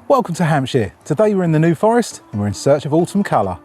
Welcome to Hampshire. Today we're in the New Forest and we're in search of autumn colour.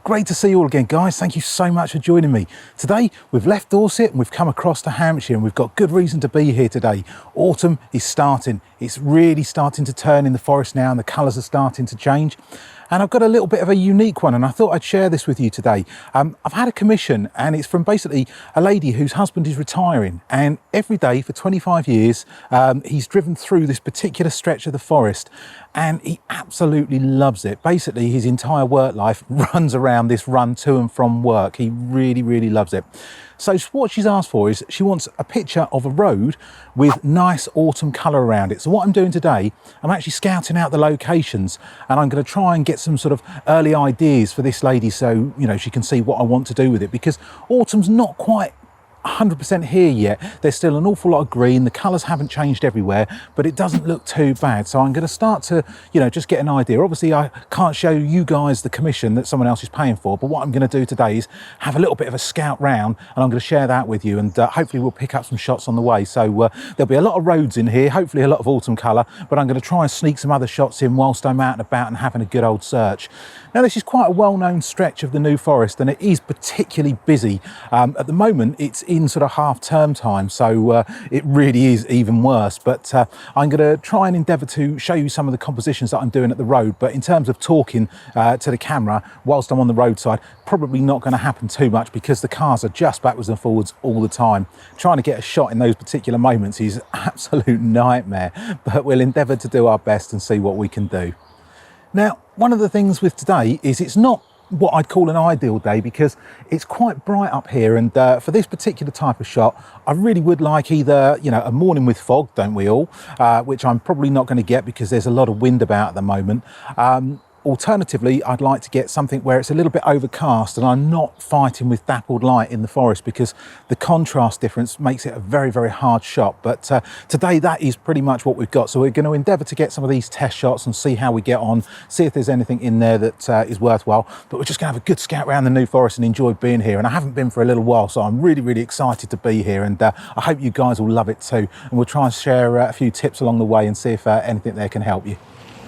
Great to see you all again, guys. Thank you so much for joining me. Today, we've left Dorset and we've come across to Hampshire and we've got good reason to be here today. Autumn is starting. It's really starting to turn in the forest now and the colours are starting to change. And I've got a little bit of a unique one and I thought I'd share this with you today. I've had a commission and it's from basically a lady whose husband is retiring, and every day for 25 years he's driven through this particular stretch of the forest and he absolutely loves it. Basically his entire work life runs around this run to and from work. He really loves it. So what she's asked for is she wants a picture of a road with nice autumn colour around it. So what I'm doing today, I'm actually scouting out the locations and I'm going to try and get some sort of early ideas for this lady so, you know, she can see what I want to do with it, because autumn's not quite 100% here yet. There's still an awful lot of green. The colours haven't changed everywhere, but it doesn't look too bad. So I'm going to start to, you know, just get an idea. Obviously, I can't show you guys the commission that someone else is paying for, but what I'm going to do today is have a little bit of a scout round and I'm going to share that with you, and hopefully we'll pick up some shots on the way. So there'll be a lot of roads in here, hopefully a lot of autumn colour, but I'm going to try and sneak some other shots in whilst I'm out and about and having a good old search. Now, this is quite a well-known stretch of the New Forest and it is particularly busy. At the moment, it's in sort of half-term time, so it really is even worse. But I'm going to try and endeavour to show you some of the compositions that I'm doing at the road. But in terms of talking to the camera whilst I'm on the roadside, probably not going to happen too much because the cars are just backwards and forwards all the time. Trying to get a shot in those particular moments is an absolute nightmare, but we'll endeavour to do our best and see what we can do. Now, one of the things with today is it's not what I'd call an ideal day because it's quite bright up here, and for this particular type of shot I really would like either, you know, a morning with fog, don't we all, which I'm probably not going to get because there's a lot of wind about at the moment. Alternatively, I'd like to get something where it's a little bit overcast and I'm not fighting with dappled light in the forest, because the contrast difference makes it a very hard shot. But today that is pretty much what we've got. So we're going to endeavour to get some of these test shots and see how we get on, see if there's anything in there that is worthwhile. But we're just going to have a good scout around the New Forest and enjoy being here. And I haven't been for a little while, so I'm really excited to be here, and I hope you guys will love it too. And we'll try and share a few tips along the way and see if anything there can help you.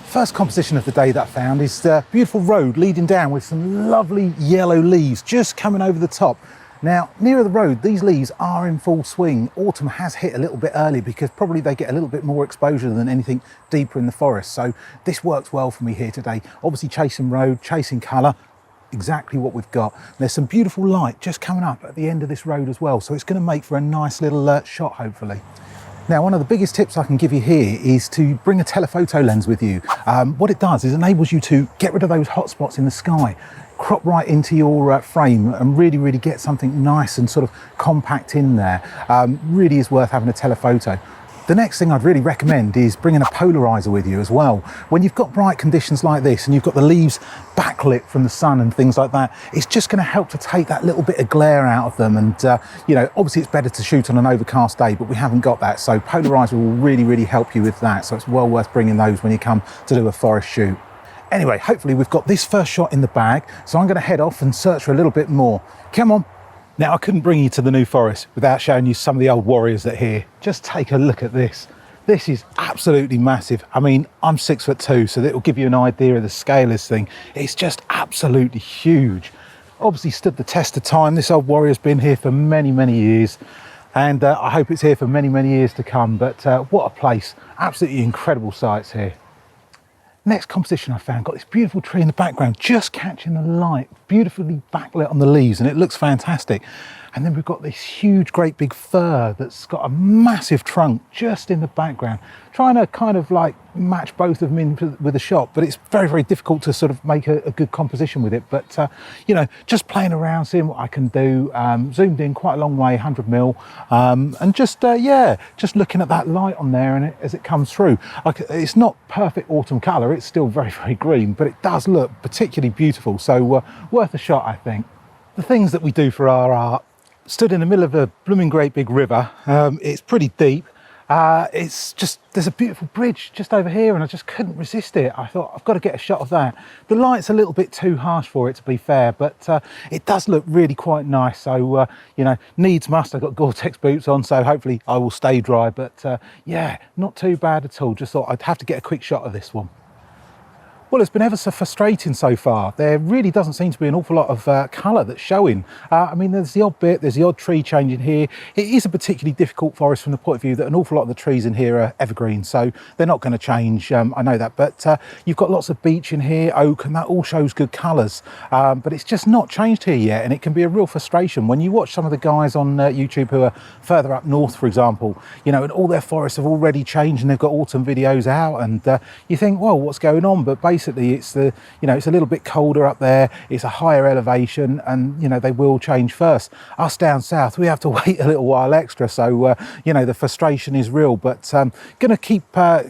First composition of the day that I found is a beautiful road leading down with some lovely yellow leaves just coming over the top. Now, nearer the road, these leaves are in full swing. Autumn has hit a little bit early because probably they get a little bit more exposure than anything deeper in the forest. So this works well for me here today. Obviously chasing road, chasing colour, exactly what we've got. There's some beautiful light just coming up at the end of this road as well. So it's going to make for a nice little shot, hopefully. Now, one of the biggest tips I can give you here is to bring a telephoto lens with you. What it does is enables you to get rid of those hot spots in the sky, crop right into your frame and really get something nice and sort of compact in there. Really is worth having a telephoto. The next thing I'd really recommend is bringing a polarizer with you as well. When you've got bright conditions like this and you've got the leaves backlit from the sun and things like that, it's just going to help to take that little bit of glare out of them. And you know, obviously it's better to shoot on an overcast day, but we haven't got that. So polarizer will really help you with that. So it's well worth bringing those when you come to do a forest shoot. Anyway, hopefully we've got this first shot in the bag. So I'm going to head off and search for a little bit more. Come on. Now, I couldn't bring you to the New Forest without showing you some of the old warriors that are here. Just take a look at this. This is absolutely massive. I mean, I'm 6'2", so that will give you an idea of the scale of this thing. It's just absolutely huge. Obviously stood the test of time. This old warrior's been here for many, many years, and I hope it's here for many, many years to come. But what a place. Absolutely incredible sights here. Next composition I found, got this beautiful tree in the background, just catching the light, beautifully backlit on the leaves, and it looks fantastic. And then we've got this huge, great big fir that's got a massive trunk just in the background, trying to kind of like match both of them in with a shot, but it's very, very difficult to sort of make a good composition with it. But, you know, just playing around, seeing what I can do, zoomed in quite a long way, 100mm, and just, yeah, just looking at that light on there and as it comes through. It's not perfect autumn colour, it's still very, very green, but it does look particularly beautiful, so worth a shot, I think. The things that we do for our art, stood in the middle of a blooming great big river. It's pretty deep. It's just, there's a beautiful bridge just over here and I just couldn't resist it. I thought, I've got to get a shot of that. The light's a little bit too harsh for it, to be fair, but it does look really quite nice. So, you know, needs must. I've got Gore-Tex boots on, so hopefully I will stay dry. But yeah, not too bad at all. Just thought I'd have to get a quick shot of this one. Well, it's been ever so frustrating so far. There really doesn't seem to be an awful lot of colour that's showing. I mean, there's the odd bit, there's the odd tree change in here. It is a particularly difficult forest from the point of view that an awful lot of the trees in here are evergreen, so they're not going to change, I know that. But you've got lots of beech in here, oak, and that all shows good colours. But it's just not changed here yet, and it can be a real frustration. When you watch some of the guys on YouTube who are further up north, for example, you know, and all their forests have already changed and they've got autumn videos out, and you think, well, what's going on? But basically it's the, you know, it's a little bit colder up there, it's a higher elevation, and you know, they will change first. Us down south, we have to wait a little while extra, so you know, the frustration is real. But gonna keep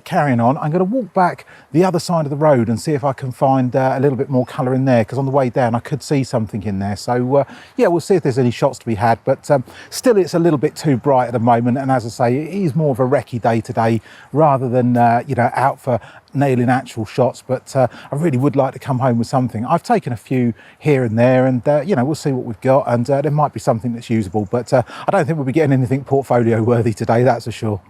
carrying on. I'm gonna walk back the other side of the road and see if I can find a little bit more colour in there, because on the way down I could see something in there. So yeah, we'll see if there's any shots to be had, but still it's a little bit too bright at the moment, and as I say, it is more of a recce day today rather than you know, out for nailing actual shots. But I really would like to come home with something. I've taken a few here and there, and you know, we'll see what we've got, and there might be something that's usable, but I don't think we'll be getting anything portfolio worthy today, that's for sure.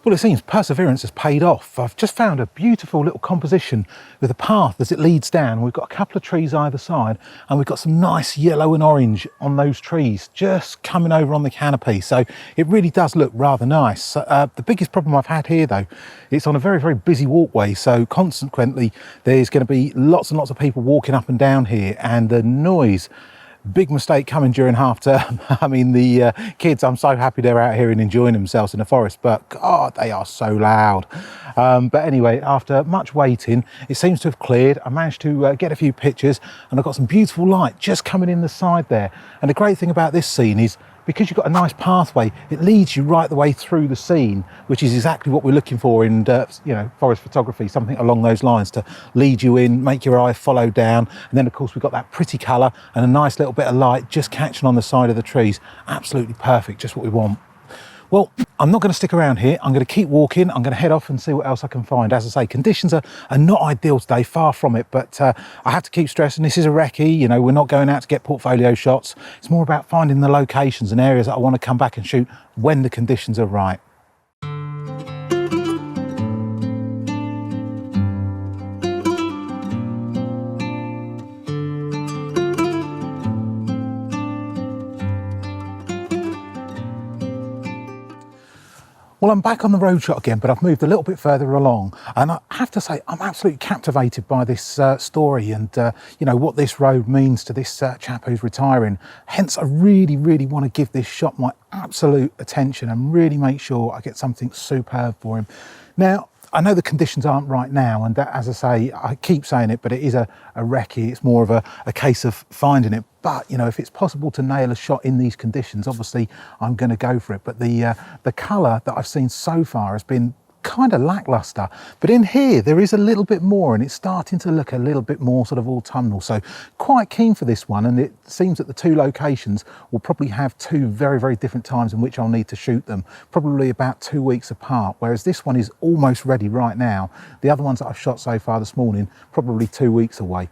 Well, it seems perseverance has paid off. I've just found a beautiful little composition with a path as it leads down. We've got a couple of trees either side, and we've got some nice yellow and orange on those trees just coming over on the canopy. So it really does look rather nice. The biggest problem I've had here, though, it's on a very, very busy walkway. So consequently, there's going to be lots and lots of people walking up and down here, and the noise, big mistake coming during half term. I mean, the kids, I'm so happy they're out here and enjoying themselves in the forest, but God, they are so loud. But anyway, after much waiting, it seems to have cleared. I managed to get a few pictures, and I've got some beautiful light just coming in the side there. And the great thing about this scene is, because you've got a nice pathway, it leads you right the way through the scene, which is exactly what we're looking for in you know, forest photography, something along those lines to lead you in, make your eye follow down. And then of course we've got that pretty colour and a nice little bit of light just catching on the side of the trees. Absolutely perfect, just what we want. Well, I'm not going to stick around here. I'm going to keep walking. I'm going to head off and see what else I can find. As I say, conditions are not ideal today, far from it, but I have to keep stressing this is a recce. You know, we're not going out to get portfolio shots. It's more about finding the locations and areas that I want to come back and shoot when the conditions are right. Well, I'm back on the road shot again, but I've moved a little bit further along, and I have to say I'm absolutely captivated by this story and you know, what this road means to this chap who's retiring. Hence, I really, really want to give this shot my absolute attention and really make sure I get something superb for him. Now, I know the conditions aren't right now, and as I say, I keep saying it, but it is a recce. It's more of a case of finding it. But, you know, if it's possible to nail a shot in these conditions, obviously I'm going to go for it. But the colour that I've seen so far has been kind of lackluster, but in here there is a little bit more, and it's starting to look a little bit more sort of autumnal. So quite keen for this one, and it seems that the two locations will probably have two very, very different times in which I'll need to shoot them, probably about 2 weeks apart, whereas this one is almost ready right now. The other ones that I've shot so far this morning, probably 2 weeks away.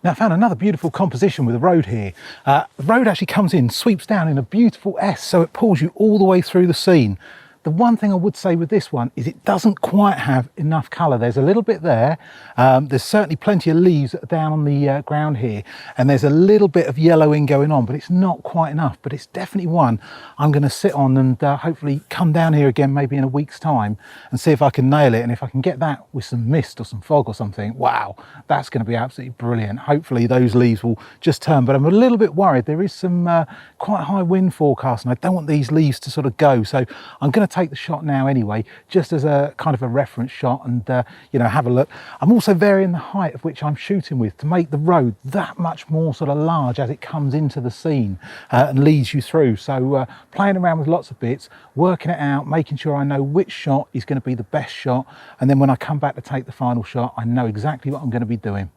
Now I found another beautiful composition with the road here. The road actually comes in, sweeps down in a beautiful S, so it pulls you all the way through the scene. The one thing I would say with this one is it doesn't quite have enough colour. There's a little bit there. There's certainly plenty of leaves down on the ground here, and there's a little bit of yellowing going on, but it's not quite enough. But it's definitely one I'm going to sit on and hopefully come down here again maybe in a week's time and see if I can nail it. And if I can get that with some mist or some fog or something, wow, that's going to be absolutely brilliant. Hopefully those leaves will just turn, but I'm a little bit worried. There is some quite high wind forecast, and I don't want these leaves to sort of go. So I'm going to take the shot now anyway, just as a kind of a reference shot, and you know, have a look. I'm also varying the height of which I'm shooting with to make the road that much more sort of large as it comes into the scene and leads you through. So playing around with lots of bits, working it out, making sure I know which shot is going to be the best shot, and then when I come back to take the final shot, I know exactly what I'm going to be doing.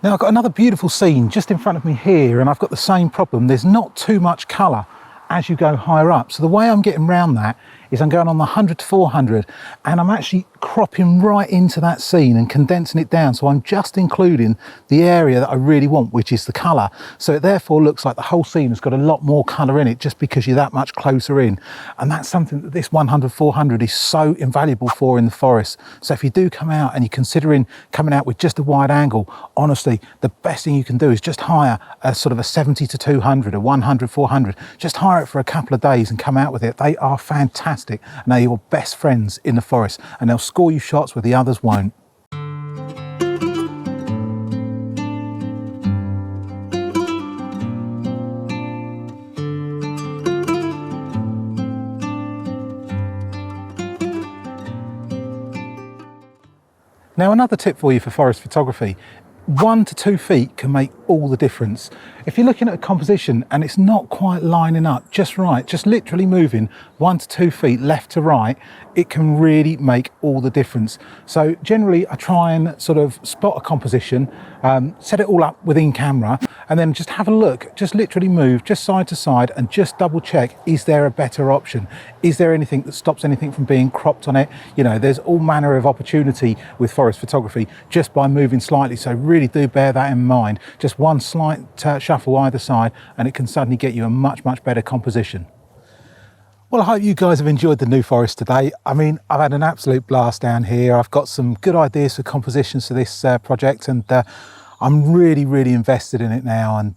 Now I've got another beautiful scene just in front of me here, and I've got the same problem. There's not too much colour as you go higher up. So the way I'm getting around that is I'm going on the 100 to 400, and I'm actually cropping right into that scene and condensing it down. So I'm just including the area that I really want, which is the colour. So it therefore looks like the whole scene has got a lot more colour in it just because you're that much closer in. And that's something that this 100 400 is so invaluable for in the forest. So if you do come out and you're considering coming out with just a wide angle, honestly, the best thing you can do is just hire a sort of a 70 to 200, a 100 400. Just hire it for a couple of days and come out with it. They are fantastic, and they're your best friends in the forest, and they'll score you shots where the others won't. Now another tip for you for forest photography: 1 to 2 feet can make all the difference. If you're looking at a composition and it's not quite lining up just right, just literally moving 1 to 2 feet left to right, it can really make all the difference. So generally I try and sort of spot a composition, set it all up within camera, and then just have a look, just literally move just side to side and just double check, is there a better option? Is there anything that stops anything from being cropped on it? You know, there's all manner of opportunity with forest photography just by moving slightly, so really do bear that in mind. Just one slight shuffle either side and it can suddenly get you a much better composition. Well, I hope you guys have enjoyed the New Forest today. I mean, I've had an absolute blast down here. I've got some good ideas for compositions for this project, and I'm really invested in it now. And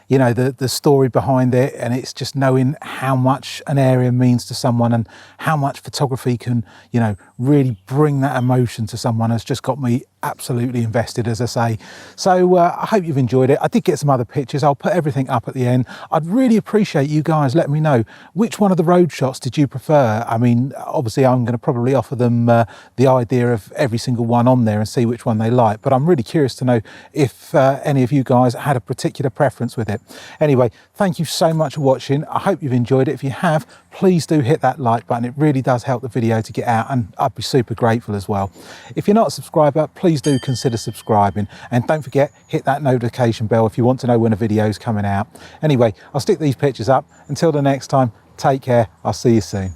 you know, the story behind it, and it's just knowing how much an area means to someone and how much photography can, you know, really bring that emotion to someone has just got me absolutely invested, as I say. So I hope you've enjoyed it. I did get some other pictures. I'll put everything up at the end. I'd really appreciate you guys letting me know which one of the road shots did you prefer. I mean, obviously I'm going to probably offer them the idea of every single one on there and see which one they like, but I'm really curious to know if any of you guys had a particular preference with it. Anyway, thank you so much for watching. I hope you've enjoyed it. If you have, please do hit that like button. It really does help the video to get out, and I'd be super grateful as well. If you're not a subscriber, please do consider subscribing, and don't forget, hit that notification bell if you want to know when a video is coming out. Anyway, I'll stick these pictures up. Until the next time, take care. I'll see you soon.